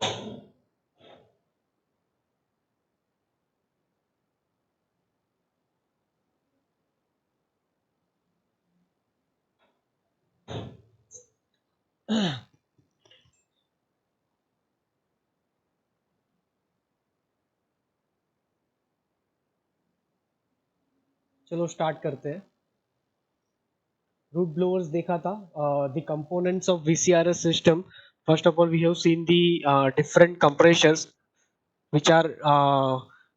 चलो स्टार्ट करते हैं। रूट ब्लोअर्स देखा था, the components of VCRS system. First of all we have seen the different compressors which are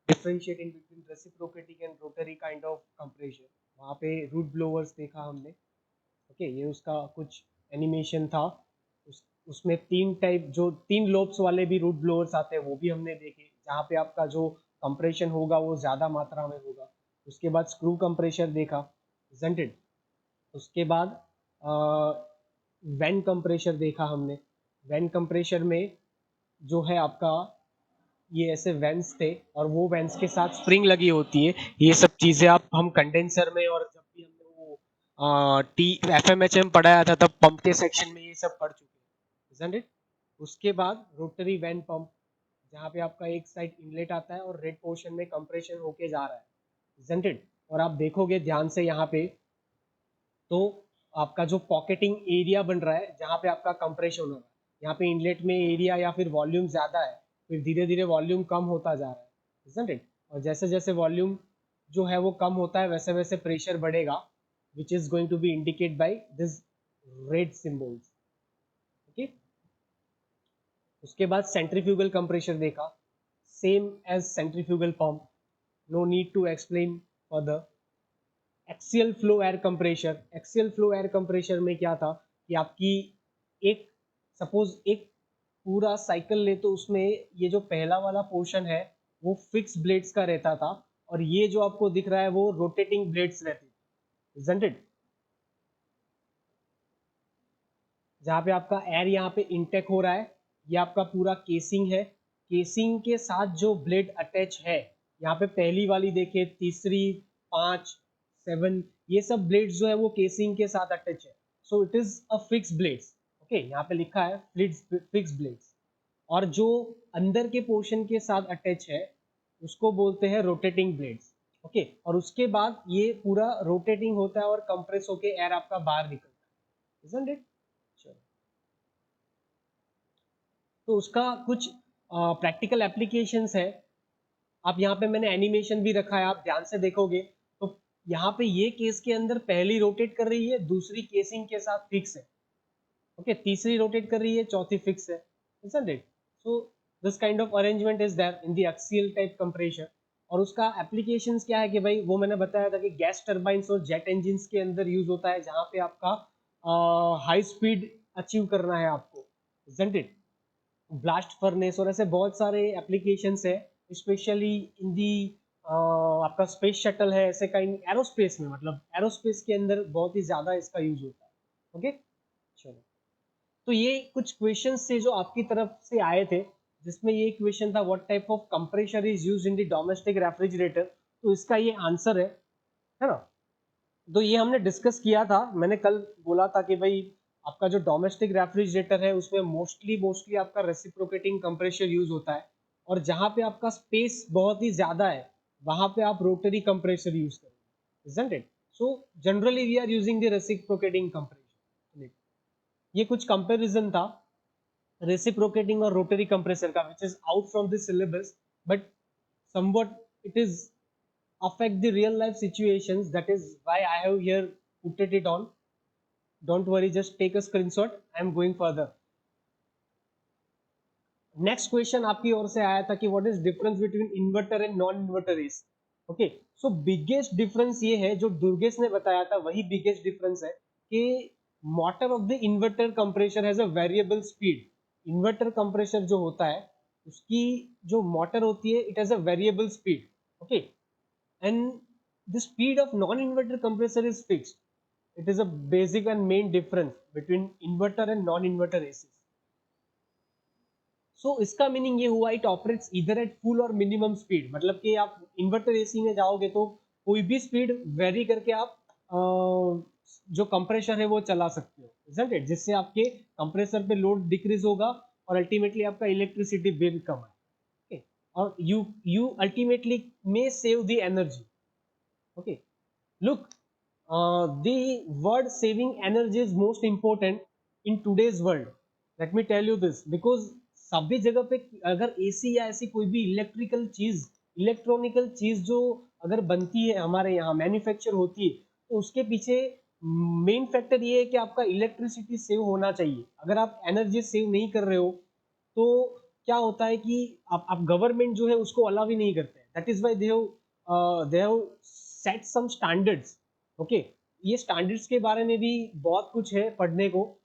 differentiating between reciprocating and rotary kind of compression। वहाँ पे root blowers देखा हमने। Okay, ये उसका कुछ एनिमेशन था। उसमें तीन टाइप, जो तीन लोब्स वाले भी रूट ब्लोअर्स आते हैं वो भी हमने देखे, जहाँ पे आपका जो कंप्रेशन होगा वो ज़्यादा मात्रा में होगा। उसके बाद स्क्रू कंप्रेशर देखा, isn't it? उसके बाद वैन कंप्रेशर देखा हमने। वैन कंप्रेशर में जो है आपका, ये ऐसे वेंस थे और वो वेंस के साथ स्प्रिंग लगी होती है। ये सब चीजें आप हम कंडेंसर में, और जब भी हमने वो टी FMHM पढ़ाया था तब पंप के सेक्शन में ये सब पढ़ चुके हैं, isn't it? उसके बाद रोटरी वैन पंप, जहाँ पे आपका एक साइड इनलेट आता है और रेड पोर्शन में कंप्रेशन होके जा रहा है, isn't it? और आप देखोगे ध्यान से यहाँ पे, तो आपका जो पॉकेटिंग एरिया बन रहा है जहाँ पे आपका कंप्रेशन हो रहा है, यहाँ पे इनलेट में एरिया या फिर वॉल्यूम ज़्यादा है, फिर धीरे धीरे वॉल्यूम कम होता जा रहा है, isn't it? और जैसे जैसे वॉल्यूम जो है वो कम होता है वैसे वैसे प्रेशर बढ़ेगा, which is going to be indicate by this red symbols. Okay, उसके बाद सेंट्रीफ्यूगल कंप्रेशर देखा, same as centrifugal pump, no need to explain further. Axial flow air compressor, axial flow air compressor में क्या था कि आपकी एक, सपोज एक पूरा साइकिल ले तो उसमें ये जो पहला वाला पोर्शन है वो फिक्स ब्लेड्स का रहता था, और ये जो आपको दिख रहा है वो रोटेटिंग ब्लेड्स रहती थी, isn't it? जहाँ पे आपका एयर यहाँ पे इंटेक हो रहा है, ये आपका पूरा केसिंग है, केसिंग के साथ जो ब्लेड अटैच है, यहाँ पे पहली वाली देखिए, तीसरी, 5, 7, ये सब ब्लेड्स जो है वो केसिंग के साथ अटैच है। So it is a fix blades. Okay, यहाँ पे लिखा है फिक्स ब्लेड्स। और जो अंदर के पोर्शन के साथ अटैच है उसको बोलते हैं रोटेटिंग ब्लेड्स। ओके, और उसके बाद ये पूरा रोटेटिंग होता है और कंप्रेस होके एयर आपका बाहर निकलता है, isn't it? चलो, तो उसका कुछ प्रैक्टिकल एप्लीकेशंस है। आप यहाँ पे मैंने एनिमेशन भी रखा है, आप ध्यान से देखोगे तो यहाँ पे ये केस के अंदर पहली रोटेट कर रही है, दूसरी केसिंग के साथ फिक्स है। ओके, तीसरी रोटेट कर रही है, चौथी फिक्स है, isn't it? So this kind of arrangement is there in the axial type compression। और उसका एप्लीकेशंस क्या है कि भाई वो मैंने बताया था कि गैस टर्बाइंस और जेट इंजिन्स के अंदर यूज होता है, जहाँ पे आपका हाई स्पीड अचीव करना है आपको, isn't it? ब्लास्ट फर्नेस और ऐसे बहुत सारे एप्लीकेशंस है, स्पेशली इन दी आपका स्पेस शटल है, ऐसे काइंड एरोस्पेस में, मतलब एरोस्पेस के अंदर बहुत ही ज्यादा इसका यूज होता है। ओके, चलो, तो ये कुछ क्वेश्चंस थे जो आपकी तरफ से आए थे, जिसमें ये क्वेश्चन था what type of compressor is used in the domestic refrigerator. तो इसका ये आंसर है ना? तो ये हमने डिस्कस किया था, मैंने कल बोला था कि भाई आपका जो डोमेस्टिक रेफ्रिजरेटर है उसमें मोस्टली मोस्टली आपका रेसिप्रोकेटिंग कंप्रेशर यूज होता है, और जहाँ पे आपका स्पेस बहुत ही ज्यादा है वहां पे आप रोटरी कंप्रेशर यूज करेंगे, isn't it? So generally we are using the reciprocating compression। ये कुछ कंपैरिजन था रेसिप्रोकेटिंग और रोटरी कंप्रेसर का, which is out from the syllabus, but somewhat it is affect the real life situations, that is why I have here put it on। don't worry, just take a screenshot, I am going further। Next question आपकी ओर से आया था कि what is difference between inverter and non inverter AC. Okay, so biggest difference ये है, जो दुर्गेश ने बताया था वही बिगेस्ट डिफरेंस है कि motor of the inverter compressor has a variable speed. Inverter compressor जो होता है उसकी जो मोटर होती है it has a variable speed. Okay, and the speed of non inverter compressor is fixed. It is a basic and main difference between inverter and non inverter AC. So इसका meaning ये हुआ it operates इधर at full और minimum speed, मतलब कि आप inverter AC में जाओगे तो कोई भी स्पीड वेरी करके आप जो कंप्रेसर है वो चला सकते हो, isn't it? जिससे आपके कंप्रेसर पे लोड डिक्रीज होगा और अल्टीमेटली आपका इलेक्ट्रिसिटी बिल कम है. Okay? और you ultimately may save the energy. Okay, look, the word saving energy is most important in today's world. Let me tell you this, because सभी जगह पे अगर एसी या ऐसी कोई भी इलेक्ट्रिकल चीज, इलेक्ट्रॉनिकल चीज जो अगर बनती है हमारे यहाँ, मैन्युफैक्चर होती है, तो उसके पीछे मेन फैक्टर ये है कि आपका इलेक्ट्रिसिटी सेव होना चाहिए. अगर आप एनर्जी सेव नहीं कर रहे हो तो क्या होता है कि आप गवर्नमेंट जो है उसको अलाउ ही नहीं करते. That is why they have set some standards. Okay, ये स्टैंडर्ड्स के बारे में भी बहुत कुछ है पढ़ने को.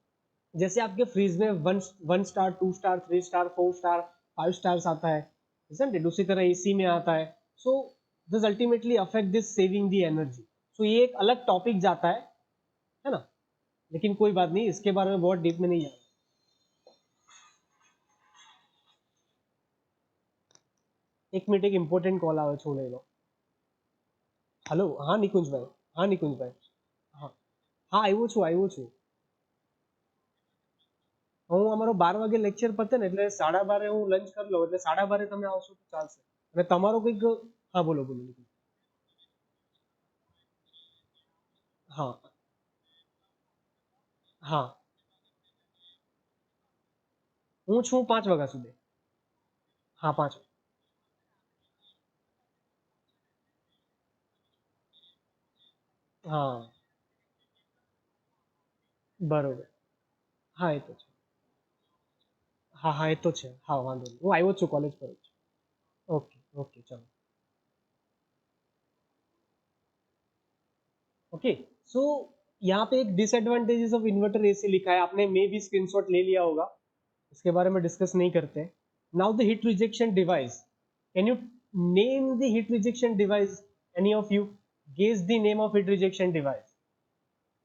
जैसे आपके फ्रीज में one star, two star, three star, four star, five stars आता है, isn't it? उसी तरह एसी में आता है. So this ultimately affect this saving the energy. So ये एक अलग टॉपिक जाता है ना, लेकिन कोई बात नहीं, इसके बारे में बहुत डीप में नहीं जाना. एक मिनट, एक इंपॉर्टेंट कॉल આવે છે, લઈ લો. हेलो, हाँ निकुंज भाई. हाँ निकुंज भाई. हाँ हाँ, આવ્યો છું. હું અમારો 12 વાગે લેક્ચર પતે ને એટલે 12:30 હું લંચ કરી લઉં, એટલે 12:30 તમે આવશો તો ચાલશે. અને તમારો કંઈક, હા બોલો બોલો. હા હા, હું છું 5 વાગ્યા સુધી. હા 5. હા બરોબર. હા એ તો છે. હા હા એ તો છે. હા વાંધો નહીં, હું આવ્યો જ છું, કોલેજ પર જ છું. ઓકે ઓકે ચલો. ओके, सो यहाँ पे एक डिसएडवांटेजेस ऑफ इन्वर्टर एसी लिखा है, आपने मे भी स्क्रीनशॉट ले लिया होगा, इसके बारे में डिस्कस नहीं करते. Now the heat rejection device, can you name the heat rejection device? Any of you guess the name of heat rejection device?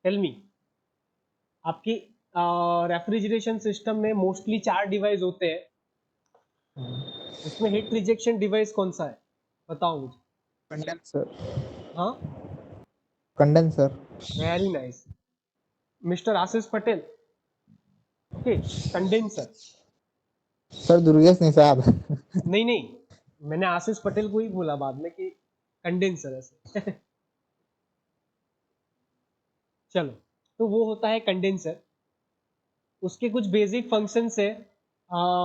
Tell me. आपकी रेफ्रिजरेशन सिस्टम में मोस्टली 4 डिवाइस होते हैं, उसमें हीट रिजेक्शन डिवाइस कौन सा है? बताओ मुझे. कंडेंसर. हाँ, condenser. Very nice. Mister Ashish Patel. Okay, condenser. Sir Durgesh Nishad. नहीं नहीं, मैंने आशीष पटेल को ही बोला बाद में कि कंडेंसर ऐसे. चलो, तो वो होता है कंडेंसर. उसके कुछ बेसिक फंक्शंस है.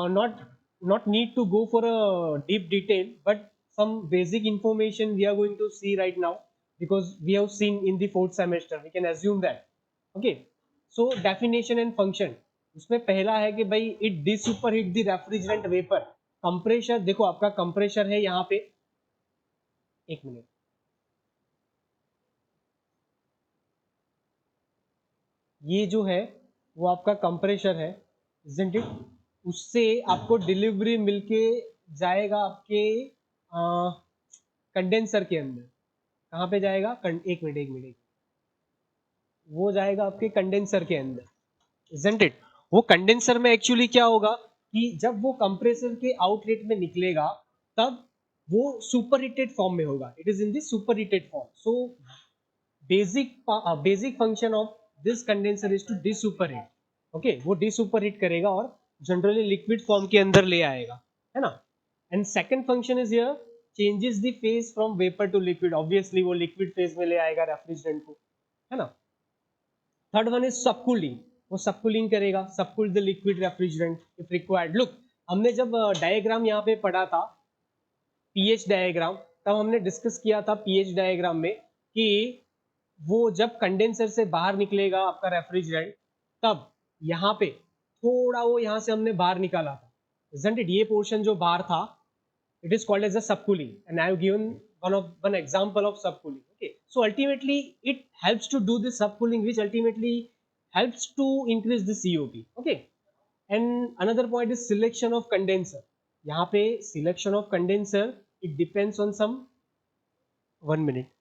Not not need to go for a deep detail, but some basic information we are going to see right now, because we have seen in the fourth semester, we can assume that. Okay, so definition and function. उसमें पहला है कि भाई it desuperheat the refrigerant vapor. Compressor, देखो आपका compressor है यहाँ पे, एक मिनट, ये जो है वो आपका कंप्रेशर है, isn't it? उससे आपको डिलीवरी मिलके जाएगा आपके कंडेंसर के अंदर. कहाँ पे जाएगा? एक मिनट, वो जाएगा आपके कंडेंसर के अंदर, isn't it? वो कंडेंसर में एक्चुअली क्या होगा कि जब वो कंप्रेसर के आउटलेट में निकलेगा तब वो सुपर हीटेड फॉर्म में होगा. It is in the super heated form. So basic function of this condenser is to desuperheat. Okay, वो डिसुपरहीट करेगा और जनरली लिक्विड फॉर्म के अंदर ले आएगा, है ना. And second function is here, changes the phase from vapour to liquid. Obviously वो लिक्विड फेज में ले आएगा रेफ्रिजरेंट को, है ना. Third one is subcooling. वो सबकूलिंग करेगा, subcool the liquid refrigerant if required. Look, हमने जब डायग्राम यहाँ पे पढ़ा था, पीएच डायग्राम, तब हमने डिस्कस किया था पीएच डायग्राम में कि वो जब कंडेंसर से बाहर निकलेगा आपका रेफ्रिजरेंट, तब यहाँ पे थोड़ा वो यहाँ से हमने बाहर निकाला था, isn't it? ये पोर्शन जो बाहर था, it is called as a subcooling, and I have given one example of subcooling. Okay, so ultimately it helps to do this subcooling, which ultimately helps to increase the COP. Okay, and another point is selection of condenser. यहाँ पे selection of condenser, it depends on some, 1 minute.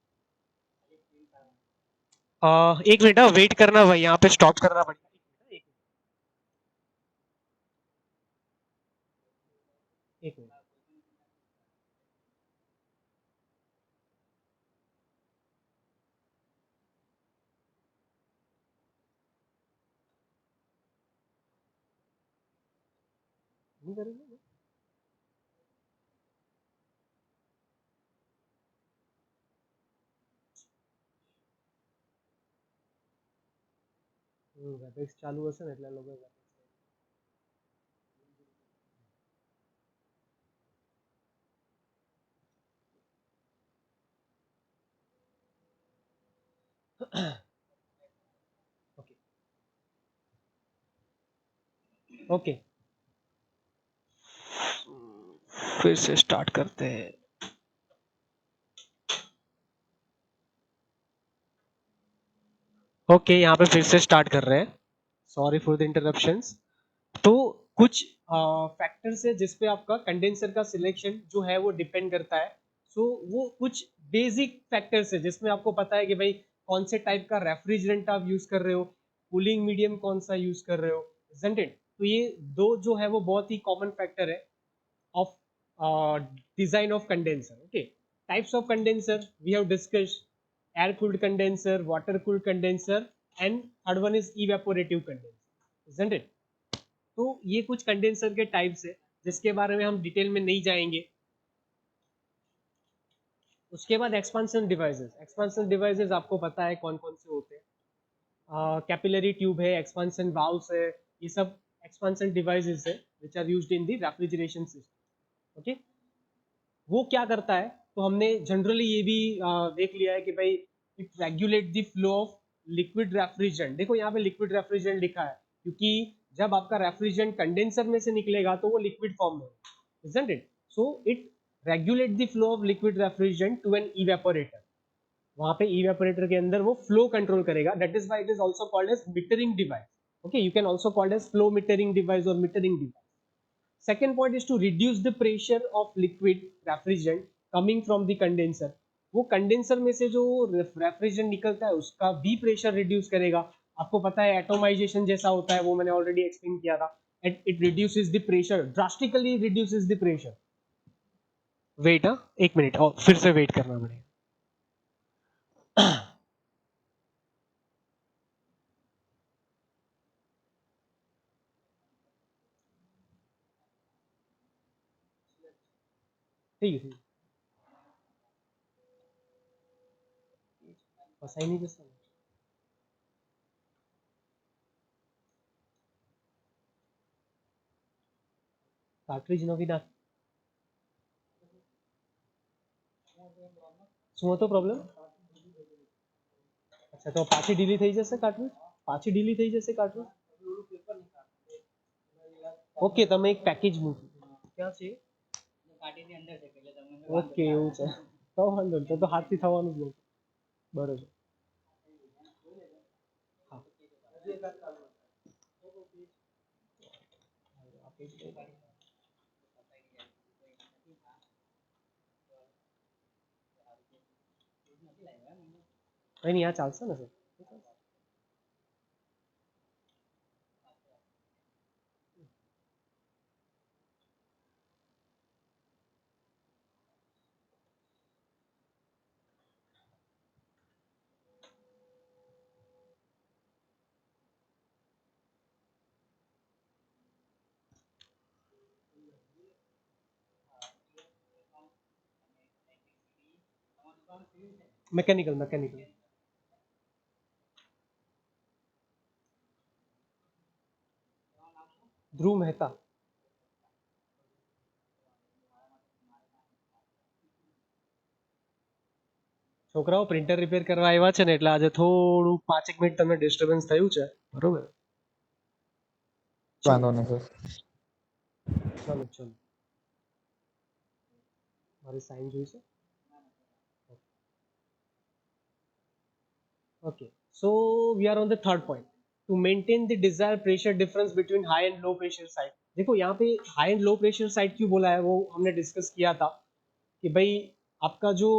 एक minute, wait करना भाई, यहाँ पे stop करना पड़ेगा. एक मिनट. नहीं करेंगे। वेबएक्स चालू હશે ને એટલે લોકો ओके ओके फिर से स्टार्ट करते हैं। ओके यहाँ पे फिर से स्टार्ट कर रहे हैं। Sorry for the interruptions. तो कुछ फैक्टर्स है जिसपे आपका कंडेंसर का सिलेक्शन जो है वो डिपेंड करता है। सो वो कुछ बेसिक फैक्टर्स है जिसमें आपको पता है कि भाई कौन से टाइप का रेफ्रिजरेंट आप यूज कर रहे हो, कूलिंग मीडियम कौन सा यूज कर रहे हो, isn't it? तो ये दो जो है वो बहुत ही कॉमन फैक्टर है of design of condenser. Okay, types of condenser we have discussed: air cooled condenser, water cooled condenser, and third one is evaporative condenser, isn't it? तो ये कुछ कंडेंसर के टाइप्स है जिसके बारे में हम डिटेल में नहीं जाएंगे। उसके बाद एक्सपांशन डिवाइसेस। एक्सपांशन डिवाइसेस आपको पता है कौन कौन से होते हैं। कैपिलरी ट्यूब है, एक्सपांशन वाल्व्स है, ये सब एक्सपांशन डिवाइसेस है which are used in the refrigeration system. Okay, वो क्या करता है तो हमने जनरली ये भी देख लिया है कि भाई it regulate the flow of liquid refrigerant. देखो यहाँ पे लिक्विड रेफ्रिजरेंट लिखा है क्योंकि जब आपका रेफ्रिजरेंट कंडेंसर में से निकलेगा तो वो लिक्विड फॉर्म में होगा, isn't it? So it regulate the flow of liquid refrigerant to an evaporator। वहां पे evaporator के अंदर वो फ्लो कंट्रोल करेगा। That is why it is also called as metering device. Okay, you can also called as flow metering device और metering device. Second point is to reduce the pressure of liquid refrigerant coming from the condenser। वो condenser में से जो refrigerant निकलता है उसका भी pressure reduce करेगा। आपको पता है एटोमाइजेशन जैसा होता है, वो मैंने ऑलरेडी एक्सप्लेन किया था। It reduces the pressure, drastically reduces the pressure. Wait, हाँ एक मिनट और फिर से वेट करना पड़ेगा। ठीक है, ठीक है, बस आई नहीं जैसा કાર્ટ્રિજ નવી નાખ। શું હતો પ્રોબ્લેમ? અચ્છા, તો પાછી ઢીલી થઈ જશે કાર્ટ્રિજ? પાછી ઢીલી થઈ જશે કાર્ટ્રિજ? ઓકે, તમે એક પેકેજ મૂકો ક્યાં છે? ઓકે, એવું છે તો વાંધો નહીં, તો હાથથી થવાનું જ નહીં। બરોબર, હા કઈ નહીં, આ ચાલશે ને સર? मैकेनिकल मैकेनिकल ध्रुव मेहता। છોકરાઓ પ્રિન્ટર રિપેર કરવા આવ્યા છે ને એટલે આજે થોડું 5 મિનિટ તમને ડિસ્ટર્બન્સ થયું છે, બરોબર? વાંધો નહીં સર। ચાલો ચાલો, મારી સાઇન જોઈશે। Okay, so we are on the third point, to maintain the desired pressure difference between high and low pressure side। देखो यहाँ पे high and low pressure side क्यों बोला है वो हमने डिस्कस किया था कि भाई आपका जो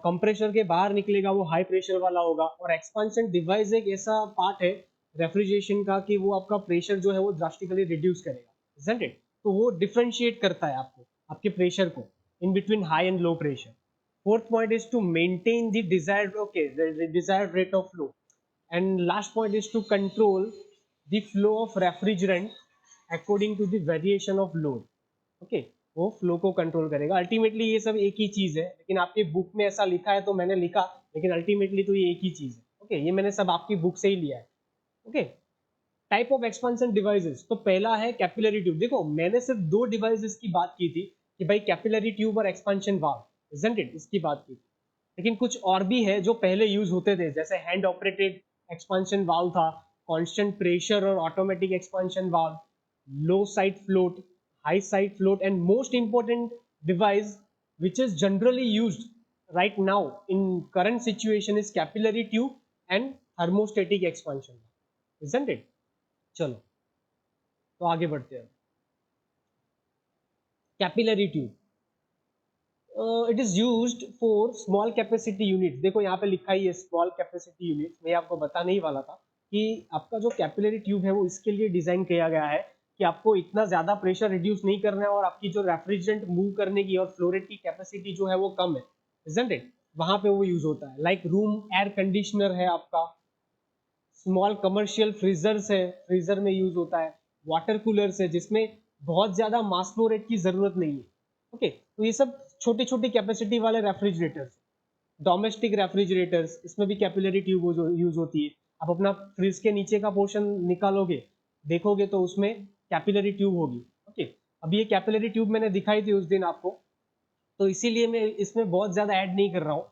कंप्रेसर के बाहर निकलेगा वो हाई प्रेशर वाला होगा, और एक्सपांशन डिवाइस एक ऐसा पार्ट है रेफ्रिजरेशन का कि वो आपका प्रेशर जो है वो ड्रास्टिकली रिड्यूस करेगा, isn't it? तो वो डिफरेंशिएट करता है आपको, आपके प्रेशर को in between high and low pressure. Fourth point is to maintain the desired, okay, the desired rate of flow, and last point is to control the flow of refrigerant according to the variation of load. Okay, वो flow को control करेगा। Ultimately ये सब एक ही चीज है, लेकिन आपकी बुक में ऐसा लिखा है तो मैंने लिखा, लेकिन अल्टीमेटली तो ये एक ही चीज है। ओके, ये मैंने सब आपकी बुक से ही लिया है। Okay, type of expansion devices, तो पहला है कैपिलरी ट्यूब। देखो मैंने सिर्फ दो डिवाइसेस की बात की थी कि भाई कैपिलरी ट्यूब और एक्सपेंशन वाल्व, इजंट इट, इसकी बात की थी। लेकिन कुछ और भी है जो पहले यूज होते थे, जैसे हैंड ऑपरेटेड एक्सपेंशन वाल्व था, कांस्टेंट प्रेशर और automatic expansion valve, low side float, high side float, and most important device which is generally used right now in current situation is capillary tube and thermostatic expansion, isn't it? चलो तो आगे बढ़ते हैं। Capillary tube, it is used for small capacity unit. देखो यहाँ पे लिखा ही है स्मॉल कैपेसिटी यूनिट, मैं आपको बताने ही वाला था कि आपका जो कैपिलरी ट्यूब है वो इसके लिए डिजाइन किया गया है कि आपको इतना ज्यादा प्रेशर रिड्यूस नहीं करना है और आपकी जो रेफ्रिजरेंट मूव करने की और फ्लोरेट की कैपेसिटी जो है वो कम है, इजंट इट? वहां पे वो यूज होता है। लाइक रूम एयर कंडीशनर है आपका, स्मॉल कमर्शियल फ्रीजर्स है, फ्रीजर में यूज होता है, वाटर कूलर्स है जिसमें बहुत ज्यादा मास फ्लो रेट की जरूरत नहीं है। ओके, तो ये सब छोटी छोटी कैपेसिटी वाले रेफ्रिजरेटर्स, डोमेस्टिक रेफ्रिजरेटर्स, इसमें भी कैपिलरी ट्यूब यूज होती है। आप अपना फ्रिज के नीचे का पोर्शन निकालोगे, देखोगे तो उसमें कैपिलरी ट्यूब होगी। ओके, अब ये कैपिलरी ट्यूब मैंने दिखाई थी उस दिन आपको, तो इसीलिए मैं इसमें बहुत ज्यादा ऐड नहीं कर रहा हूँ।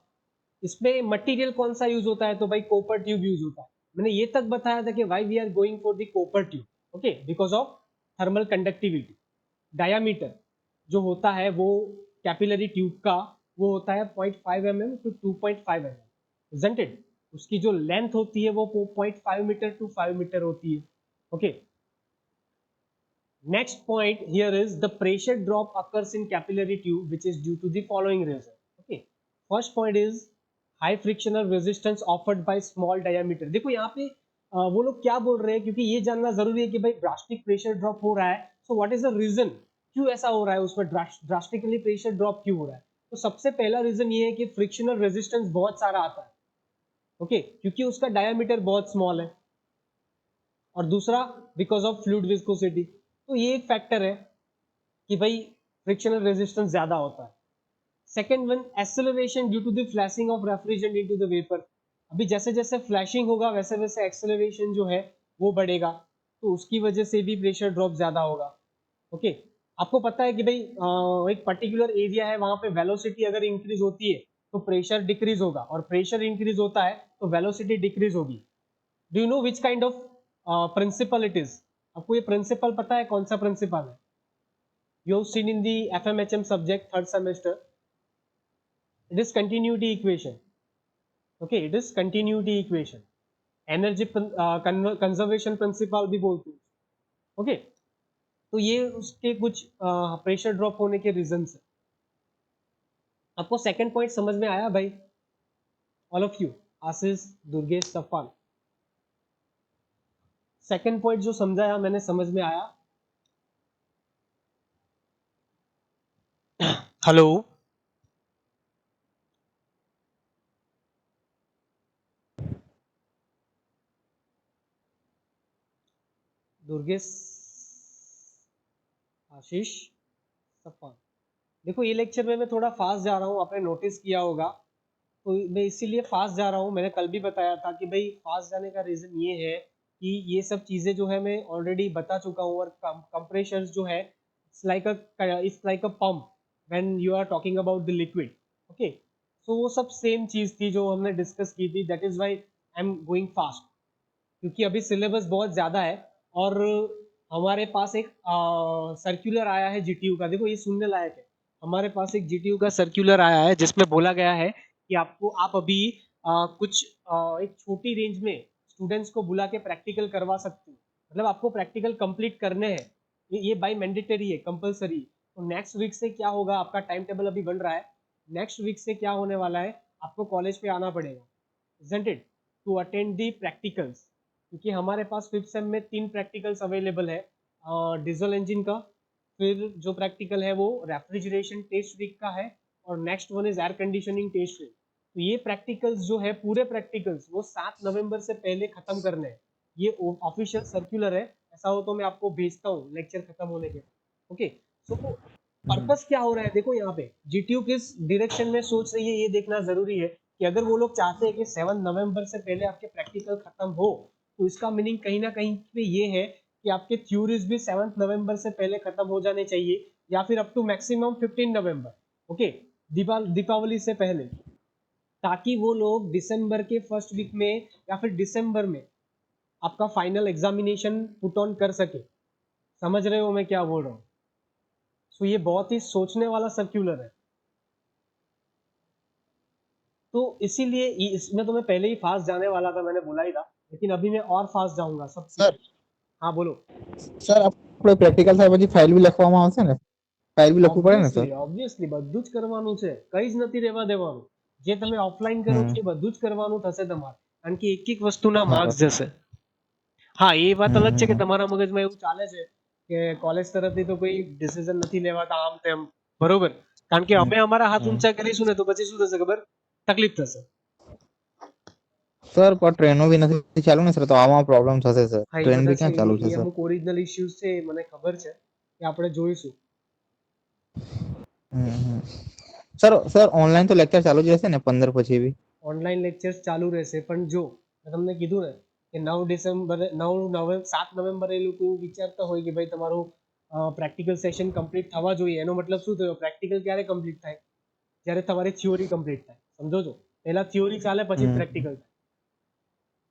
इसमें मटेरियल कौन सा यूज होता है, तो भाई कॉपर ट्यूब यूज होता है। मैंने ये तक बताया था कि why we are going for the copper tube, okay, because of thermal conductivity. Diameter जो होता है वो कैपिलरी ट्यूब का वो होता है 0.5 mm to 2.5 mm, isn't it? उसकी जो लेंथ होती है वो 0.5 मीटर टू 5 मीटर होती है। Okay, next point here is the pressure drop occurs in capillary tube which is due to the following reason. Okay, first point is high frictional resistance offered by small diameter। देखो यहाँ पे वो लोग क्या बोल रहे हैं, क्योंकि ये जानना जरूरी है कि भाई ड्रास्टिक प्रेशर ड्रॉप हो रहा है, so what is the reason, क्यों ऐसा हो रहा है, उसमें ड्रास्टिकली प्रेशर ड्रॉप क्यों हो रहा है। तो सबसे पहला रीजन ये है कि फ्रिक्शनल रेजिस्टेंस बहुत सारा आता है। ओके, क्योंकि उसका डायमीटर बहुत स्मॉल है, और दूसरा बिकॉज ऑफ फ्लूइड विस्कोसिटी। तो ये एक फैक्टर है कि भाई फ्रिक्शनल रेजिस्टेंस ज्यादा होता है। Second one, acceleration due to the flashing of refrigerant into the vapour. अभी जैसे जैसे फ्लैशिंग होगा वैसे वैसे एक्सेलरेशन जो है वो बढ़ेगा, तो उसकी वजह से भी प्रेशर ड्रॉप ज्यादा होगा। ओके, आपको पता है कि भाई एक पर्टिकुलर एरिया है, वहां पे वेलोसिटी अगर इंक्रीज होती है तो प्रेशर डिक्रीज होगा, और प्रेशर इंक्रीज होता है तो वेलोसिटी डिक्रीज होगी। Do you know which kind of principle it is? आपको ये प्रिंसिपल पता है, कौन सा प्रिंसिपल है? You have seen in the FMHM subject third semester, it is continuity equation. Okay, it is continuity equation, energy conservation principle भी बोलते हैं। ओके, तो ये उसके कुछ प्रेशर ड्रॉप होने के रीजन है। आपको सेकंड पॉइंट समझ में आया भाई? All of you, Ashish, Durgesh, Safan, second point जो समझाया मैंने समझ में आया? हेलो, दुर्गेश, आशीष, सफान। देखो ये लेक्चर में मैं थोड़ा फास्ट जा रहा हूँ, आपने नोटिस किया होगा, तो मैं इसीलिए फास्ट जा रहा हूँ। मैंने कल भी बताया था कि भाई फास्ट जाने का रीजन ये है कि ये सब चीजें जो है मैं ऑलरेडी बता चुका हूँ, और कंप्रेशर्स जो है it's like a pump when you are talking about the liquid. Okay, so वो सब सेम चीज थी जो हमने डिस्कस की थी, that is why I am going fast, क्योंकि अभी सिलेबस बहुत ज़्यादा है। और हमारे पास एक सर्कुलर आया है जीटीयू का, देखो ये सुनने लायक है। हमारे पास एक जीटीयू का सर्कुलर आया है जिसमें बोला गया है कि आपको आप अभी कुछ एक छोटी रेंज में स्टूडेंट्स को बुला के प्रैक्टिकल करवा सकते हो, मतलब आपको प्रैक्टिकल कंप्लीट करने हैं, ये बाय मैंडेटरी है, कंपलसरी। तो नेक्स्ट वीक से क्या होगा, आपका टाइम टेबल अभी बन रहा है, नेक्स्ट वीक से क्या होने वाला है, आपको कॉलेज पे आना पड़ेगा, isn't it, to attend the practicals. क्योंकि हमारे पास फिफ्थ सेम में 3 प्रैक्टिकल्स अवेलेबल है, डीजल इंजन का, फिर जो प्रैक्टिकल है वो रेफ्रिजरेशन टेस्ट रीग का है, और next one is air conditioning test rig. तो ये प्रैक्टिकल्स जो है, पूरे प्रैक्टिकल्स वो 7 नवंबर से पहले खत्म करने हैं। ये ऑफिशियल सर्कुलर है, ऐसा हो तो मैं आपको भेजता हूँ लेक्चर खत्म होने के। ओके, सो पर्पस क्या हो रहा है, देखो यहाँ पे जीटीयू किस डायरेक्शन में सोच रही है ये देखना जरूरी है कि अगर वो लोग चाहते हैं कि 7 नवंबर से पहले आपके प्रैक्टिकल खत्म हो, तो इसका मीनिंग कहीं ना कहीं पे ये है कि आपके थ्योरीज भी 7 नवंबर से पहले खत्म हो जाने चाहिए, या फिर up to maximum 15 November. Okay, Deepavali से पहले, ताकि वो लोग दिसंबर के फर्स्ट वीक में या फिर दिसंबर में आपका फाइनल एग्जामिनेशन पुट ऑन कर सके। समझ रहे हो मैं क्या बोल रहा हूँ? सो ये बहुत ही सोचने वाला सर्क्यूलर है। तो इसीलिए इसमें तो मैं पहले ही फास्ट जाने वाला था, मैंने बोला ही था, लेकिन अभी मैं और फास्ट जाऊंगा सब चीज। સર हाँ बोलो। સર આપણે પ્રેક્ટિકલ થાય પછી ફાઇલ બી લખવામાં આવશે ને, ફાઇલ બી લખવું પડે ને સર? ઓબ્વિયસલી બધું જ કરવાનું છે, કઈ જ નથી રહેવા દેવાનું। જે તમે ઓફલાઈન કરો છો એ બધું જ કરવાનું થશે તમારે, કારણ કે એક એક વસ્તુના હા માર્ક્સ જશે। હા, એ વાત અલગ છે કે હમ તમારા મગજમાં એવું ચાલે છે કે કોલેજ તરફથી તો કોઈ ડિસિઝન નથી લેવાતા આમ તેમ, બરોબર, કારણ કે અમે અમારા હાથ ઊંચા કરીશું ને તો પછી શું થશે ખબર, તકલીફ થશે। સર પણ ટ્રેનો બી નથી ચાલુ ને સર, તો આમાં પ્રોબ્લેમ થશે સર, હા, એ ટ્રેન બધા બી છે, ક્યાં ચાલુ છે એ સર? અમુક ઓરિજિનલ ઇશ્યુઝ છે, એ મને ખબર છે, એ આપણે જોઈશું। સર સર ઓનલાઈન તો લેક્ચર ચાલુ જ રહેશે ને 15 પછી બી? ઓનલાઈન લેક્ચર્સ ચાલુ રહેશે, પણ જો મેં તમને કીધું ને કે 7 નવેમ્બરે એ લોકો વિચારતા હોય કે ભાઈ તમારું પ્રેક્ટિકલ સેશન કમ્પ્લીટ થવા જોઈએ, એનો મતલબ શું થયો, પ્રેક્ટિકલ ક્યારે કમ્પ્લીટ થાય, જ્યારે તમારી થિયોરી કમ્પ્લીટ થાય, સમજો છો? પહેલા થિયોરી ચાલે પછી પ્રેક્ટિકલ થાય,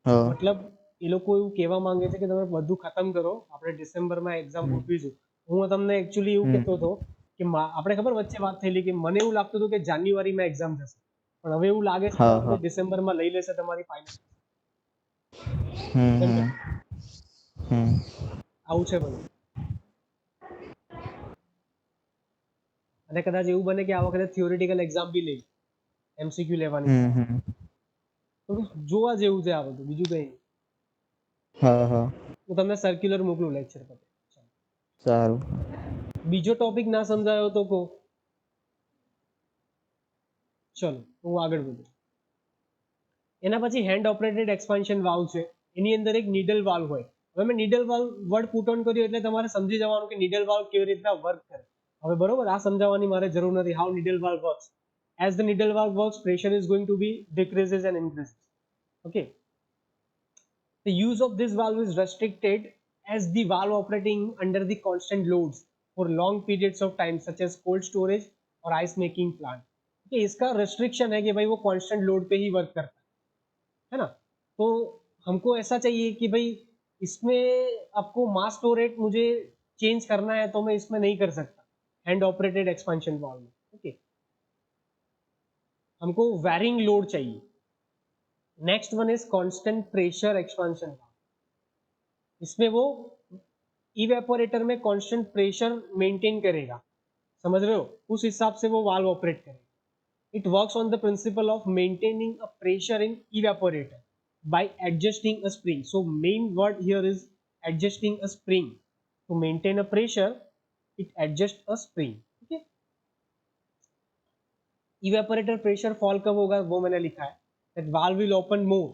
હા મતલબ એ લોકો એવું કહેવા માંગે છે કે તમે બધું ખતમ કરો, આપણે ડિસેમ્બરમાં એક્ઝામ ગોઠવીશું। હું તમને એકચ્યુઅલી એવું કહેતો હતો કે આપણે ખબર વચ્ચે વાત થયેલી કે મને એવું લાગતું હતું કે જાન્યુઆરીમાં એક્ઝામ થશે, પણ હવે એવું લાગે છે હા કે હા ડિસેમ્બરમાં લઈ લેશે તમારી ફાઇનલ। હમ હમ હમ આવું છે બધું, અને કદાચ એવું બને કે આ વખતે થિયોરિટિકલ એક્ઝામ બી લે, એમસીક્યુ લેવાની છે, હમ તો જોવા જેવું છે આ બધું, બીજું કંઈ નહીં। હા હા હું તમને સર્ક્યુલર મોકલું લેક્ચર પર। સારું બીજો ટોપિક ના સમજાયો તો કહો, ચલો હું આગળ વધું। એના પછી હેન્ડ ઓપરેટેડ એક્સપાન્શન વાલ્વ છે, એની અંદર એક નીડલ વાલ્વ હોય। હવે મેં needle valve word put on કર્યું એટલે તમારે સમજી જવાનું કે નીડલ વાલ્વ કેવી રીતના વર્ક કરે। હવે બરોબર, આ સમજાવવાની મારે જરૂર નથી, how needle valve works. As the needle valve works, pressure is going to be decreases and increases. Okay, the use of this valve is restricted as the valve operating under the constant loads for long periods of time such as cold storage or ice making plant। okay, इसका restriction है कि भाई वो constant load पे ही work करता है ना। तो हमको ऐसा चाहिए कि भाई इसमें आपको मास फ्लो रेट मुझे चेंज करना है तो मैं इसमें नहीं कर सकता हैंड ऑपरेटेड एक्सपेंशन वाल्व में। ओके, हमको वैरिंग लोड चाहिए। Next one is constant pressure expansion valve, इसमें वो इवेपोरेटर में कांस्टेंट प्रेशर मेंटेन करेगा, समझ रहे हो, उस हिसाब से वो वाल्व ऑपरेट करेगा। It works on the principle of maintaining a pressure in evaporator by adjusting a spring. So main word here is adjusting a spring. To maintain a pressure, it adjusts a spring. Okay, evaporator pressure fall कब होगा वो मैंने लिखा है, that valve will open more,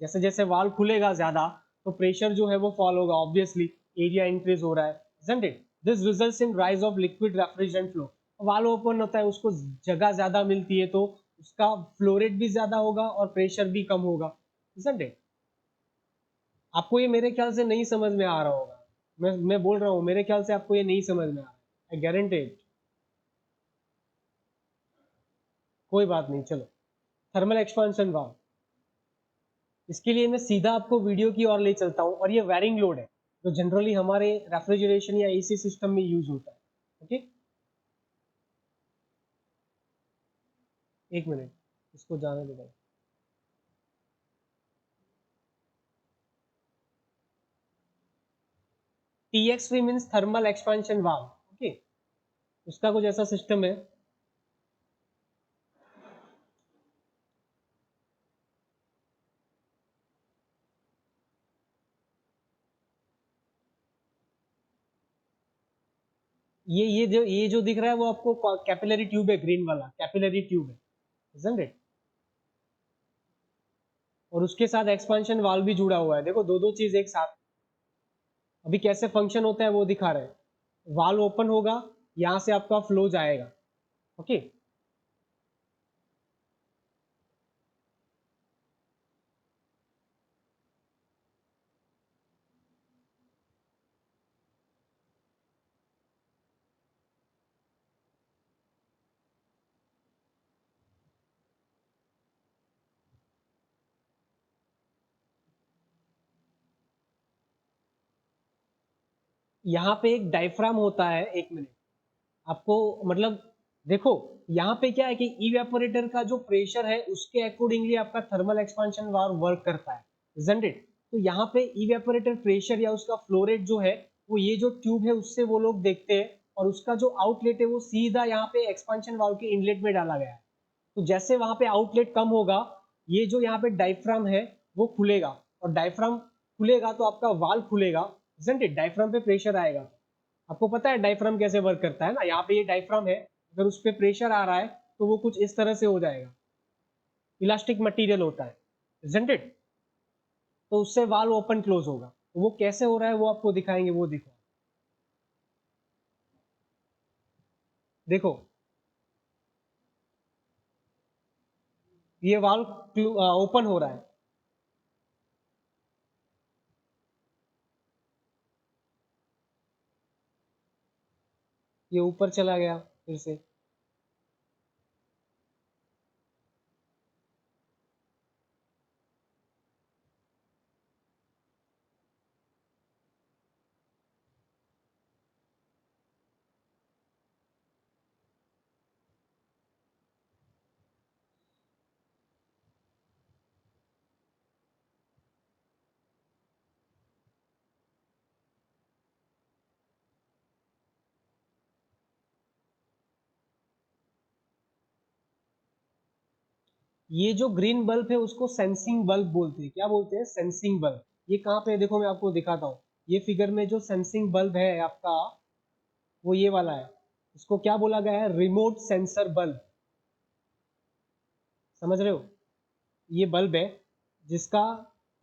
जैसे जैसे valve खुलेगा ज्यादा तो प्रेशर जो है वो फॉल होगा, ऑब्वियसली एरिया इंक्रीज हो रहा है, isn't it? This results in rise of liquid refrigerant flow। Valve open होता है, उसको जगह ज्यादा मिलती है तो उसका फ्लो रेट भी ज्यादा होगा और प्रेशर भी कम होगा, isn't it? आपको ये मेरे ख्याल से नहीं समझ में आ रहा होगा, मैं बोल रहा हूँ मेरे ख्याल से आपको ये नहीं समझ में आ रहा है, आई गारंटेड। कोई बात नहीं, चलो थर्मल एक्सपांशन वाल्व, इसके लिए मैं सीधा आपको वीडियो की ओर ले चलता हूँ, और ये वैरिंग लोड है जो जनरली हमारे रेफ्रिजरेशन या एसी सिस्टम में यूज होता है। ओके, एक मिनट इसको जाने दो भाई। TXV means thermal expansion valve. Okay, उसका कुछ ऐसा सिस्टम है, ये जो दिख रहा है वो आपको कैपिलरी ट्यूब है, ग्रीन वाला कैपिलरी ट्यूब है, isn't it? और उसके साथ एक्सपांशन वाल्व भी जुड़ा हुआ है, देखो दो दो चीज एक साथ। अभी कैसे फंक्शन होता है वो दिखा रहे हैं। वाल्व ओपन होगा, यहां से आपका फ्लो जाएगा। ओके, यहाँ पे एक डायफ्राम होता है, एक मिनट आपको मतलब देखो, यहाँ पे क्या है कि इवेपोरेटर का जो प्रेशर है उसके अकॉर्डिंगली आपका थर्मल एक्सपांशन वाल्व वर्क करता है, isn't it? तो यहाँ पे इवेपोरेटर प्रेशर या उसका फ्लो रेट जो है वो ये जो ट्यूब है उससे वो लोग देखते हैं, और उसका जो आउटलेट है वो सीधा यहाँ पे एक्सपांशन वाल्व के इनलेट में डाला गया है। तो जैसे वहां पे आउटलेट कम होगा, ये जो यहाँ पे डायफ्राम है वो खुलेगा, और डायफ्राम खुलेगा तो आपका वाल्व खुलेगा, isn't it? डायफ्राम पे प्रेशर आएगा। आपको पता है डायफ्राम कैसे वर्क करता है ना, यहाँ पे ये डायफ्राम है, अगर उस पर प्रेशर आ रहा है तो वो कुछ इस तरह से हो जाएगा, इलास्टिक मटेरियल होता है, isn't it? तो उससे वाल्व ओपन क्लोज होगा। तो वो कैसे हो रहा है वो आपको दिखाएंगे, वो देखो। देखो ये वाल्व ओपन हो रहा है, ये ऊपर चला गया फिर से। ये जो ग्रीन बल्ब है उसको सेंसिंग बल्ब बोलते हैं। क्या बोलते हैं? Sensing bulb. ये कहाँ पे है देखो, मैं आपको दिखाता हूँ। ये फिगर में जो सेंसिंग बल्ब है आपका, वो ये वाला है। इसको क्या बोला गया है? Remote sensor bulb. समझ रहे हो? ये बल्ब है जिसका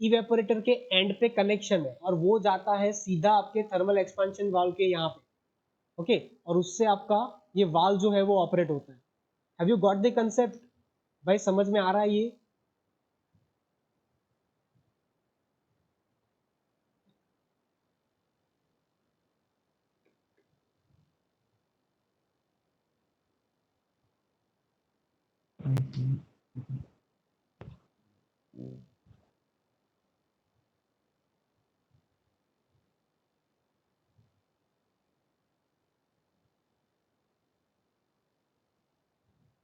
इवेपोरेटर के एंड पे कनेक्शन है, और वो जाता है सीधा आपके थर्मल एक्सपेंशन वाल्व के यहाँ पे। ओके, और उससे आपका ये वाल्व जो है वो ऑपरेट होता है। Have you got the concept? भाई समझ में आ रहा है ये?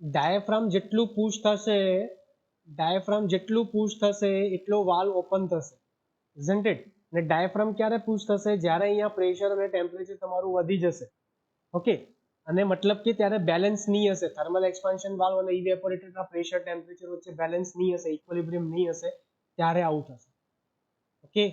ડાયાફ્રામ જેટલું પુશ થશે, ડાયાફ્રામ જેટલું પુશ થશે એટલો વાલ્વ ઓપન થશે, isn't it? ને ડાયાફ્રામ ક્યારે પુશ થશે? જ્યારે અહીંયા પ્રેશર અને ટેમ્પરેચર તમારું વધી જશે। ઓકે, અને મતલબ કે ત્યારે બેલેન્સ નહીં હશે, થર્મલ એક્સપાન્શન વાલ્વ અને ઇવેપોરેટરના પ્રેશર ટેમ્પરેચર વચ્ચે બેલેન્સ નહીં હશે, ઇક્વિલિબ્રિયમ નહીં હશે, ત્યારે આવું થશે। ओके,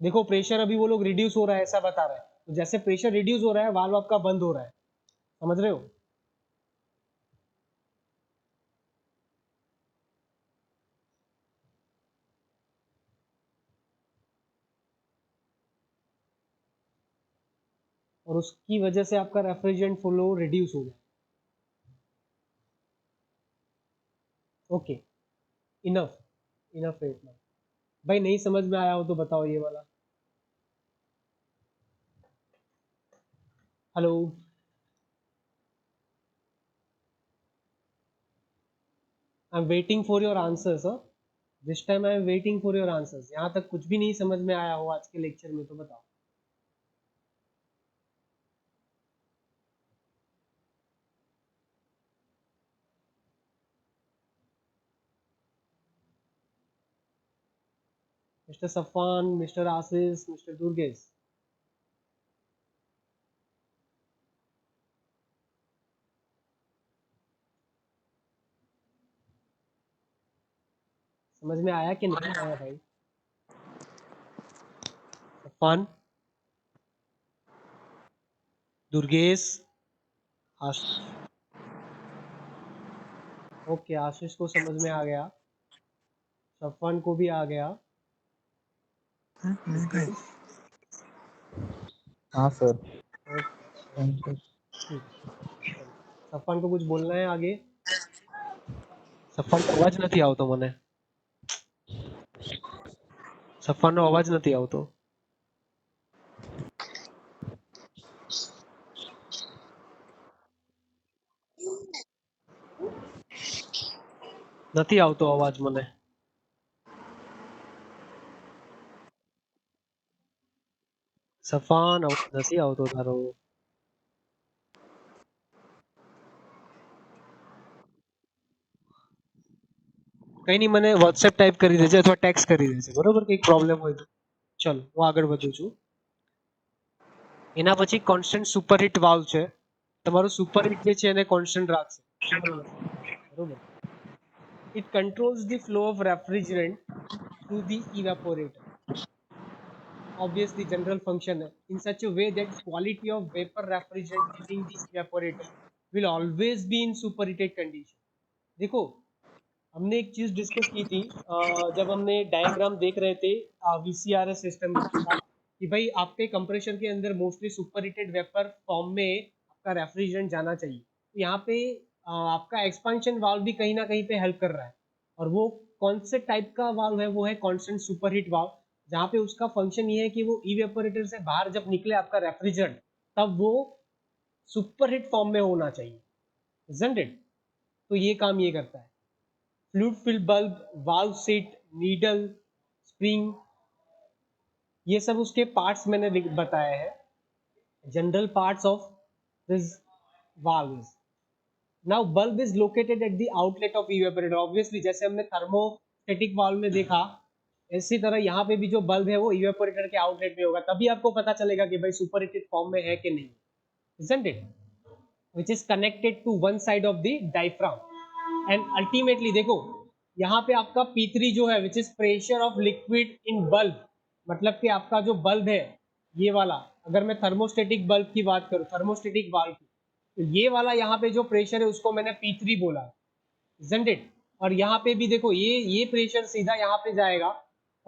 देखो प्रेशर अभी वो लोग रिड्यूस हो रहा है ऐसा बता रहा है, तो जैसे प्रेशर रिड्यूस हो रहा है वाल्व आपका बंद हो रहा है। समझ रहे हो? और उसकी वजह से आपका रेफ्रिजरेंट फ्लो रिड्यूस हो गया। ओके, इनफ, इनफ है इतना। भाई नहीं समझ में आया हो तो बताओ ये वाला। Hello, I am waiting for your answers. This time I am waiting for your answers. यहाँ तक कुछ भी नहीं समझ में आया हो आज के लेक्चर में तो बताओ। मिस्टर सफान, मिस्टर आशीष, मिस्टर दुर्गेश। समझ में आया कि नहीं आया भाई? सफान, दुर्गेश, आशीष। ओके, आशीष को समझ में आ गया, सफान को भी आ गया। ओके, हाँ सर। ओके, ठीक है, चलो। सफान को कुछ बोलना है आगे? સફાન અવાજ નથી આવતો મને, સફાનનો અવાજ નથી આવતો. નથી આવતો અવાજ મને. સફાન અવાજ નથી આવતો તારો. કઈ નહીં, મને વોટ્સએપ ટાઈપ કરી દેજે અથવા ટેક્સ્ટ કરી દેજે, બરોબર? કંઈક પ્રોબ્લેમ હોય તો. ચલો હું આગળ વધું છું. એના પછી કોન્સ્ટન્ટ સુપરહિટ વાલ્વ છે. તમારું સુપરહિટ જે છે એને કોન્સ્ટન્ટ રાખશે, બરોબર? It controls the flow of refrigerant through the evaporator. Obviously general function है, in such a way that quality of vapor refrigerant leaving the evaporator will always be in superheated condition. देखो, हमने एक चीज discuss की थी जब हमने diagram देख रहे थे VCRS सिस्टम का, कि भाई आपके कंप्रेसर के अंदर मोस्टली सुपरहीटेड वेपर फॉर्म में आपका रेफ्रिजरेंट जाना चाहिए. तो यहाँ पे आपका एक्सपांशन वाल्व भी कहीं ना कहीं पे हेल्प कर रहा है, और वो कौन से टाइप का वाल्व है? वो है कांस्टेंट सुपरहीट वाल्व, जहाँ पे उसका फंक्शन ये है कि वो इवेपोरेटर से बाहर जब निकले आपका रेफ्रिजरेंट, तब वो सुपरहीट फॉर्म में होना चाहिए, isn't it? तो ये काम ये करता है. Fluid fill bulb, valve seat, needle, spring, ये सब उसके पार्ट्स मैंने बताया है, general parts of this valve. Now bulb is located at the outlet of evaporator. Obviously जैसे हमने थर्मोस्टेटिक वाल्व में देखा, इसी तरह यहाँ पे भी जो बल्ब है वो इवेपोरेटर के आउटलेट में होगा, तभी आपको पता चलेगा कि भाई सुपरहीटेड फॉर्म में है कि नहीं, isn't it? Which is connected to one side of the diaphragm. And ultimately देखो, यहाँ पे आपका P3 जो है, which is pressure of liquid in bulb, मतलब कि आपका जो बल्ब है ये वाला, अगर मैं थर्मोस्टेटिक बल्ब की बात करूँ, थर्मोस्टेटिक वाल्व की, तो ये वाला यहाँ पे जो प्रेशर है उसको मैंने P3 बोला, isn't it? और यहाँ पे भी देखो, ये प्रेशर सीधा यहाँ पे जाएगा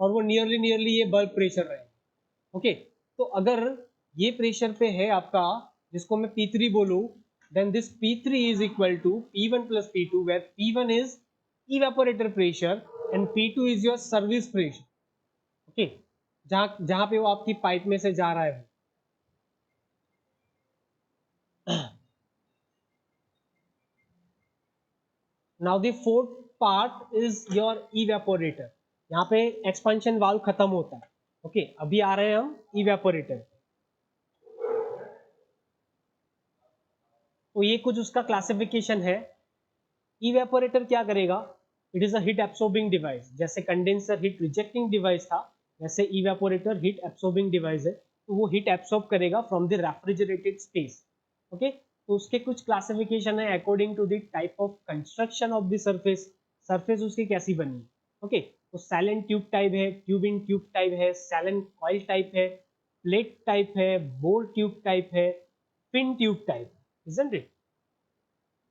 और वो नियरली ये बल्ब प्रेशर रहेगा. ओके, तो अगर ये प्रेशर पे है आपका, जिसको मैं P3 बोलूं, then this P3 is equal to P1 plus P2, where P1 is evaporator pressure and P2 is your service pressure. Okay, जहां पे वो आपकी पाइप में से जा रहा है. Now the fourth part is your evaporator. यहाँ पे एक्सपेंशन वाल्व खत्म होता है. ओके, अभी आ रहे हैं हम इवेपोरेटर. तो ये कुछ उसका क्लासिफिकेशन है. इवेपोरेटर क्या करेगा? It is a heat absorbing device. जैसे कंडेंसर हीट रिजेक्टिंग डिवाइस था, वैसे इवेपोरेटर हीट एब्सॉर्बिंग डिवाइस है. तो वो हीट एब्सॉर्ब करेगा from the refrigerated space. Okay, तो उसके कुछ क्लासिफिकेशन है according to the type of construction of the surface. Surface उसकी कैसी बनी है. ओके, तो सैलेंट ट्यूब टाइप है, ट्यूब इन ट्यूब टाइप है, सैलेंट कॉइल टाइप है, प्लेट टाइप है, बोर ट्यूब टाइप है, fin tube type, isn't it?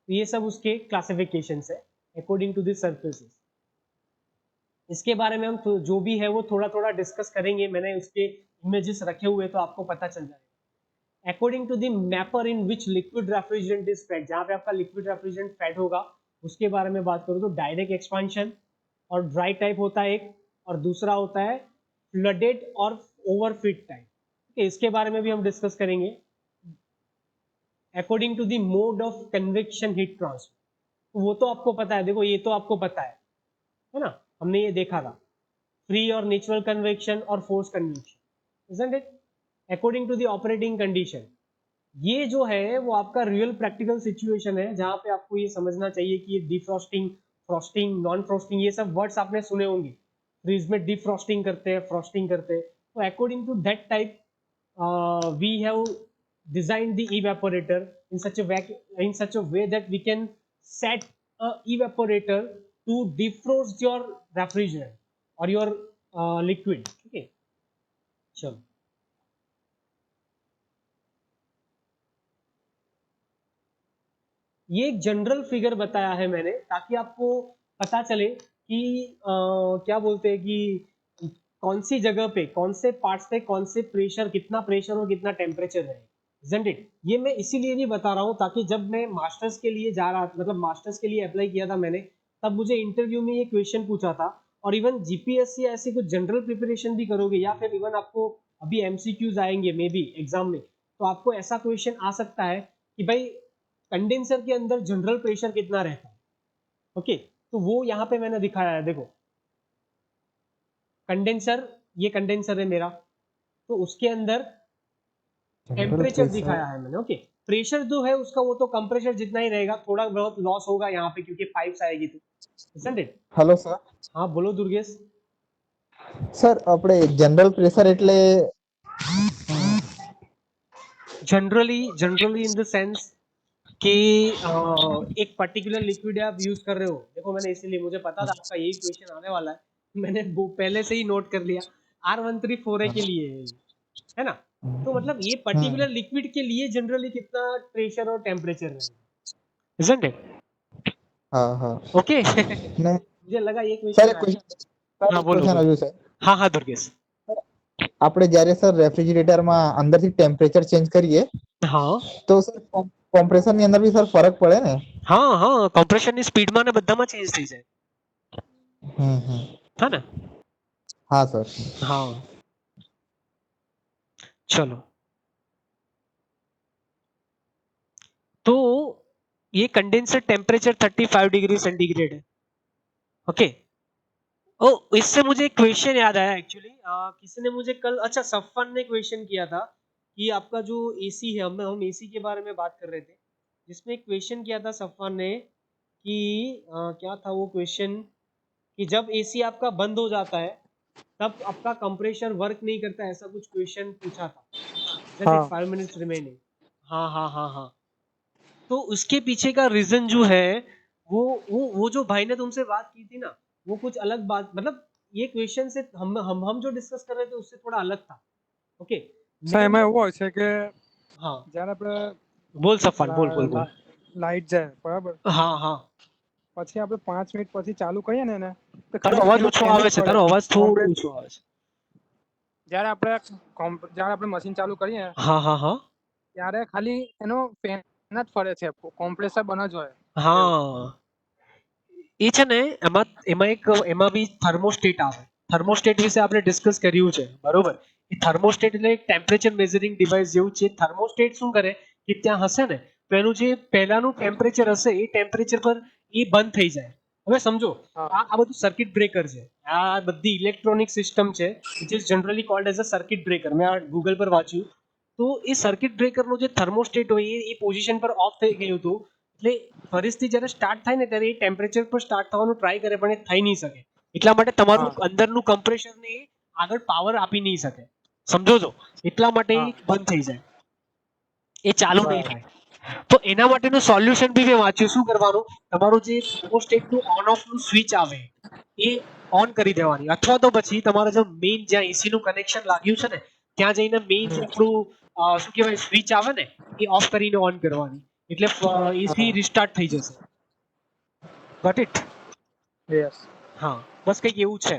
तो ये सब उसके क्लासिफिकेशंस है अकॉर्डिंग टू द सरफेसेस. इसके बारे में हम जो भी है वो थोड़ा थोड़ा डिस्कस करेंगे. मैंने उसके इमेजेस रखे हुए, तो आपको पता चल जाएगा. According to the manner in which liquid refrigerant is fed, जहाँ पे आपका लिक्विड रेफ्रिजरेंट फेड होगा, उसके बारे में बात करूँ तो डायरेक्ट एक्सपांशन और ड्राई टाइप होता है एक, और दूसरा होता है फ्लडेड और ओवरफिट टाइप. इसके बारे में भी हम डिस्कस करेंगे. According to the mode of convection heat transfer, वो तो आपको पता है. देखो, ये तो आपको पता है ना, हमने ये देखा था. फ्री और नेचुरल कन्वेक्शन और force convection, isn't it? According to the operating condition, ये जो है वो आपका रियल प्रैक्टिकल सिचुएशन है, जहां पे आपको ये समझना चाहिए कि ये डिफ्रॉस्टिंग, फ्रॉस्टिंग, नॉन फ्रॉस्टिंग, ये सब वर्ड्स आपने सुने होंगे. फ्रीज में डिफ्रॉस्टिंग करते हैं, फ्रॉस्टिंग करते हैं. तो according to that type we have designed the evaporator in such a way that we can set a evaporator to defrost your refrigerant or your liquid. Okay, चलो. ये एक जनरल फिगर बताया है मैंने, ताकि आपको पता चले कि क्या बोलते हैं कि कौन सी जगह पे, कौन से पार्ट्स पे कौन से प्रेशर, कितना प्रेशर और कितना टेम्परेचर है, isn't it? ये मैं इसीलिए नहीं बता रहा हूँ ताकि जब मैं मास्टर्स के लिए जा रहा, मतलब मास्टर्स के लिए अप्लाई किया था मैंने, तब मुझे इंटरव्यू में ये क्वेश्चन पूछा था। और इवन जीपीएससी ऐसी कुछ जनरल प्रिपरेशन भी करोगे, या फिर इवन आपको अभी एमसीक्यूज आएंगे मे बी एग्जाम में, तो आपको ऐसा क्वेश्चन आ सकता है कि भाई कंडेंसर के अंदर जनरल प्रेशर कितना रहता है। ओके, तो वो यहाँ पे मैंने दिखाया है, देखो कंडेंसर, ये कंडेंसर है मेरा, तो उसके अंदर जनरल टेम्परेचर प्रेशर दिखाया है मैंने। ओके, प्रेशर जो है उसका वो तो कंप्रेशर जितना ही रहेगा, थोड़ा बहुत लॉस होगा यहाँ पे क्योंकि पाइप्स आएगी तो, isn't it? हेलो सर हाँ बोलो दुर्गेश। सर આપણે જનરલ પ્રેશર એટલે जनरली इन द सेंस कि एक पर्टिकुलर लिक्विड आप यूज कर रहे हो, देखो मैंने इसीलिए, मुझे पता था आपका यही क्वेश्चन आने वाला है, मैंने वो पहले से ही नोट कर लिया। R134A के लिए है ना, तो मतलब ये पर्टिकुलर लिक्विड के लिए जनरली कितना प्रेशर और टेम्परेचर रहेगा, isn't it? હા હા ओके ને मुझे लगा ये સર क्वेश्चन એક आएगा। ક્વેશ્ચન हाँ बोलो ક્વેશ્ચન बोलो। આવ્યું છે हाँ हाँ दुर्गेश। આપણે જ્યારે સર રેફ્રિજરેટરમાં અંદરથી ટેમ્પરેચર ચેન્જ કરીએ हाँ તો સર કોમ્પ્રેસરની અંદર બી સર ફરક પડે ને हाँ हाँ કમ્પ્રેશનની સ્પીડમાં ને બધામાં ચેન્જ થઈ જાય, હમ है ना। હા સર हाँ चलो, तो ये कंडेंसर टेम्परेचर 35 डिग्री सेंटीग्रेड है। ओके, ओ इससे मुझे एक क्वेश्चन याद आया एक्चुअली, किसी ने मुझे कल, अच्छा सफ़ान ने क्वेश्चन किया था कि आपका जो एसी है, हम एसी के बारे में बात कर रहे थे, जिसमें एक क्वेश्चन किया था सफ़ान ने कि क्या था वो क्वेश्चन, कि जब एसी आपका बंद हो जाता है तब आपका कंप्रेशर वर्क नहीं करता, ऐसा कुछ क्वेश्चन पूछा था। जस्ट इट हाँ 5 मिनट्स रिमेनिंग। हाँ हाँ हाँ हाँ, तो उसके पीछे का रीजन जो है, वो जो भाई ने तुमसे बात की थी ना, वो कुछ अलग बात, मतलब ये क्वेश्चन से हम जो डिस्कस कर रहे थे उससे थोड़ा अलग था। ओके, સર मैं એમાં એવું હોય છે કે हाँ જ્યારે આપણે बोल सफान, बोल बोल बोल। લાઈટ જાય બરાબર, हाँ हाँ, પછી આપણે 5 મિનિટ પછી ચાલુ કરીએ ને એને, તો તારો ખાલી અવાજ એનો ઓછો ફેન આવે જ છે, ફરે. તારો અવાજ થોડો કોમ્પ્રેસ ઓછો આવે છે। જ્યારે આપણે મશીન ચાલુ કરીએ हाँ हाँ हाँ ત્યારે ખાલી એનો ફેન જ ફરે છે, કોમ્પ્રેસર બંધ જ હોય એવું. हाँ, એ છે ને, એમાં બી થર્મોસ્ટેટ આવે, થર્મોસ્ટેટ વિશે આપણે ડિસ્કસ કર્યું છે બરોબર। એ થર્મોસ્ટેટ એટલે એક ટેમ્પરેચર મેઝરિંગ ડિવાઇસ જેવું છે। થર્મોસ્ટેટ શું કરે કે ત્યાં હશે ને, તો એનું જે પહેલાનું ટેમ્પરેચર હશે એ ટેમ્પરેચર પર એ બંધ થઈ જાય। હવે સમજો, હા આ બધું સર્કિટ બ્રેકર છે, આ બધી ઇલેક્ટ્રોનિક સિસ્ટમ છે, which is generally cold as a circuit breaker, મેં આ ગૂગલ પર વાંચ્યું। તો એ સર્કિટ બ્રેકરનું જે થર્મોસ્ટેટ હોય એ પોઝિશન પર ઓફ થઈ ગયું હતું, એટલે ફરીથી જ્યારે સ્ટાર્ટ થાય ને ત્યારે એ ટેમ્પરેચર પર સ્ટાર્ટ થવાનું ટ્રાય કરે પણ એ થઈ નહીં શકે, એટલા માટે તમારું હા અંદરનું કમ્પ્રેશરને એ આગળ પાવર આપી નહીં શકે, સમજો છો, એટલા માટે એ હા બંધ થઈ જાય, એ ચાલુ નહીં બરાબર. થાય। તો એના માટેનું સોલ્યુશન બી મેં વાંચ્યું, શું કરવાનું, તમારું જે થર્મોસ્ટેટનું ઓન ઓફ નું સ્વિચ આવે એ ઓન કરી દેવાની, અથવા તો પછી તમારે જો મેઇન જ્યાં એસી નું કનેક્શન લાગ્યું છે ને ત્યાં જઈને મેઇન જે આપણું શું કહેવાય સ્વિચ આવે ને એ ઓફ કરીને ઓન કરવાની, એટલે એસી રિસ્ટાર્ટ થઈ જશે। Got it? યસ હા, બસ કંઈક એવું છે,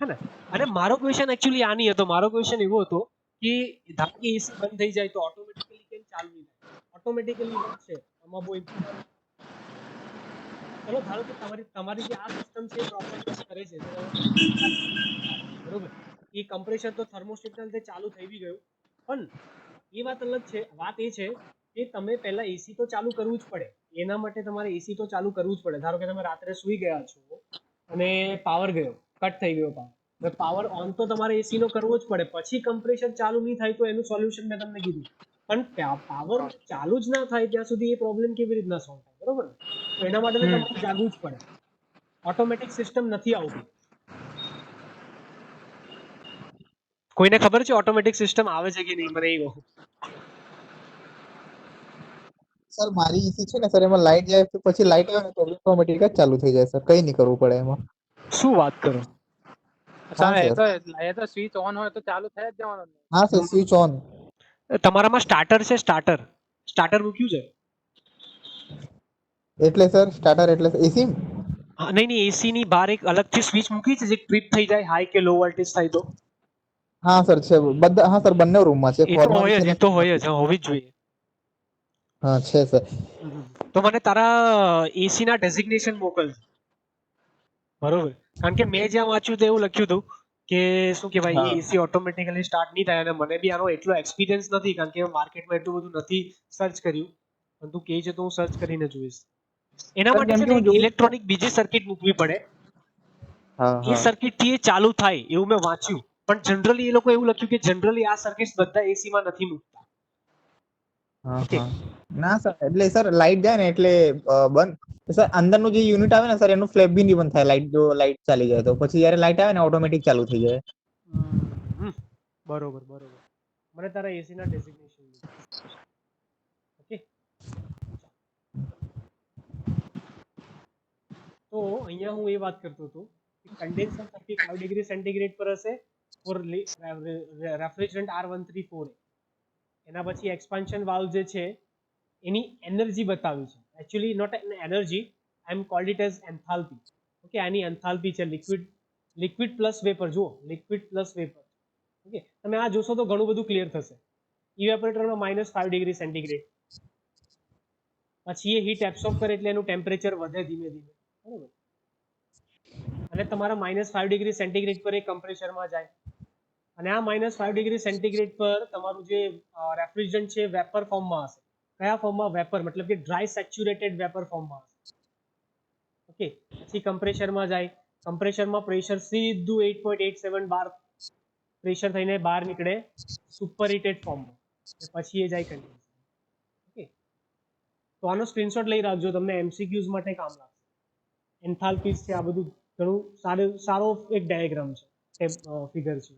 હે ને। અને મારો ક્વેશ્ચન એકચ્યુઅલી આ નહીં હતો, મારો ક્વેશ્ચન એવો હતો કે ધારો કે એસી બંધ થઈ જાય તો ઓટોમેટિકલી કેમ ચાલુ નહીં થાય, ઓટોમેટિકલી વધશે, આમાં બહુ ઇમ્પોર્ટન્ટ। ચલો ધારો કે તમારી જે આ સિસ્ટમ છે એ પ્રોપર વર્ક કરે છે, તો તમે પાણી ભરતા જ નથી, બરોબર, એ કમ્પ્રેસર તો થર્મોસ્ટેટના લીધે ચાલુ થઈ બી ગયું, પણ એ વાત અલગ છે, વાત એ છે કે તમે પહેલા એસી તો ચાલુ કરવું જ પડે, એના માટે તમારે એસી તો ચાલુ કરવું જ પડે। ધારો કે તમે રાત્રે સૂઈ ગયા છો અને પાવર ગયો, કટ થઈ ગયો પાવર, પાવર ઓન તો તમારે એસી નો કરવો જ પડે, પછી કમ્પ્રેસર ચાલુ નહીં થાય તો એનું સોલ્યુશન મેં તમને કીધું, પણ પાવર ચાલુ જ ના થાય ત્યાં સુધી એ પ્રોબ્લેમ કેવી રીતના સોલ્વ થાય, બરોબર ને? તો એના માટે તમારે જાગવું જ પડે, ઓટોમેટિક સિસ્ટમ નથી આવતી। કોઈને ખબર છે ઓટોમેટિક સિસ્ટમ આવે છે કે નહીં, મને એ કહો। સર મારી ઈસી છે ને સર એમાં લાઈટ જાય તો પછી લાઈટ આવે ને તો ઓટોમેટિક જ ચાલુ થઈ જાય સર કઈ નહીં કરવું પડે એમાં શું વાત કરો? હા સર સર એ તો સ્વિચ ઓન હોય તો ચાલુ થઈ જ જવાનું ને. હા સર સ્વિચ ઓન તમારામાં સ્ટાર્ટર છે, સ્ટાર્ટર મૂક્યું છે? એટલે સર સ્ટાર્ટર એટલે એસી? હા, નહીં નહીં, એસી ની બહાર એક અલગથી સ્વિચ મૂકી છે જે ટ્રીપ થઈ જાય હાઈ કે લો વોલ્ટેજ થાય તો. હા સર છે બધા, હા સર બંને રૂમમાં છે, એ તો ફોરમાં બી હોય છે જ, ને એ તો થ્રીમાં હોય બી જ, હા, હોવી જ જોઈએ. હા છે સર. તો મને તારા એસી ના ડેઝિગ્નેશન મોકલ, બરોબર? કારણ કે મેં જ્યાં વાંચ્યું તો એવું લખ્યું હતું કે શું કહેવાય, હા એ એસી ઓટોમેટિકલી સ્ટાર્ટ નહીં થાય, અને મને બી આનો એટલો એક્સપિરિયન્સ નથી કારણ કે માર્કેટમાં એટલું બધું નથી સર્ચ કર્યું, પણ તું કહે છે તો હું સર્ચ કરીને જોઈશ. એના સર માટે કેમ છે કે ને હું એક જોઉં છું. ઇલેક્ટ્રોનિક બીજી સર્કિટ મૂકવી પડે, હા એ હા સર્કિટ થી એ ચાલુ થાય એવું મેં વાંચ્યું. પણ જનરલી એ લોકો એવું લખ્યું કે જનરલી આ સર્કિટ બધા એસી માં નથી મૂકતા. હા ઓકે. હા ના સર, એટલે સર લાઈટ જાય ને એટલે બંધ સર, અંદરનું જે યુનિટ આવે ને સર એનું ફ્લેપ બી નહીં બંધ થાય, લાઈટ જો લાઈટ ચાલી જાય તો. પછી જયારે લાઈટ આવે ને ઓટોમેટિક ચાલુ થઈ જાય. બરોબર બરોબર, મને તારા એસી ના ડેઝિગ્નેશન. ઓકે. તો અહીંયા હું એ વાત કરતો હતો કે કન્ડેન્સર 35 ડિગ્રી સેન્ટીગ્રેડ પર હશે ફોર રેફ્રિજરન્ટ R134. એના પછી એક્સપાન્શન વાલ્વ જે છે એની એનર્જી બતાવી છે, actually not an energy, I am called it as enthalpy. Okay, આની એન્થાલ્પી છે લિક્વિડ પ્લસ વેપર. જુઓ, લિક્વિડ પ્લસ વેપર. ઓકે, તમે આ જોશો તો ઘણું બધું ક્લિયર થશે. ઇવેપોરેટરમાં -5 ડિગ્રી સેન્ટીગ્રેડ, પછી એ હીટ એબ્સોર્બ કરે એટલે એનું ટેમ્પરેચર વધે ધીમે ધીમે, બરોબર? અને તમારા -5 ડિગ્રી સેન્ટીગ્રેડ પર એ કમ્પ્રેશરમાં જાય, અને આ -5 ડિગ્રી સેન્ટીગ્રેડ પર તમારું જે રેફ્રિજરન્ટ છે વેપર ફોર્મમાં હશે. કયા ફોર્મમાં? વેપર, મતલબ કે ડ્રાય સેચ્યુરેટેડ વેપર ફોર્મમાં હશે. ઓકે, પછી કમ્પ્રેશરમાં જાય, કમ્પ્રેશરમાં પ્રેશર સીધું 8.87 બાર પ્રેશર થઈને બહાર નીકળે સુપર હીટેડ ફોર્મમાં, પછી એ જાય કન્ડેન્સર. ઓકે, તો આનો સ્ક્રીનશોટ લઈ રાખજો, તમને એમસીક્યુઝ માટે કામ લાગશે. એન્થાલ્પીસ છે, આ બધું ઘણું સારો એક ડાયાગ્રામ છે, ફિગર છે.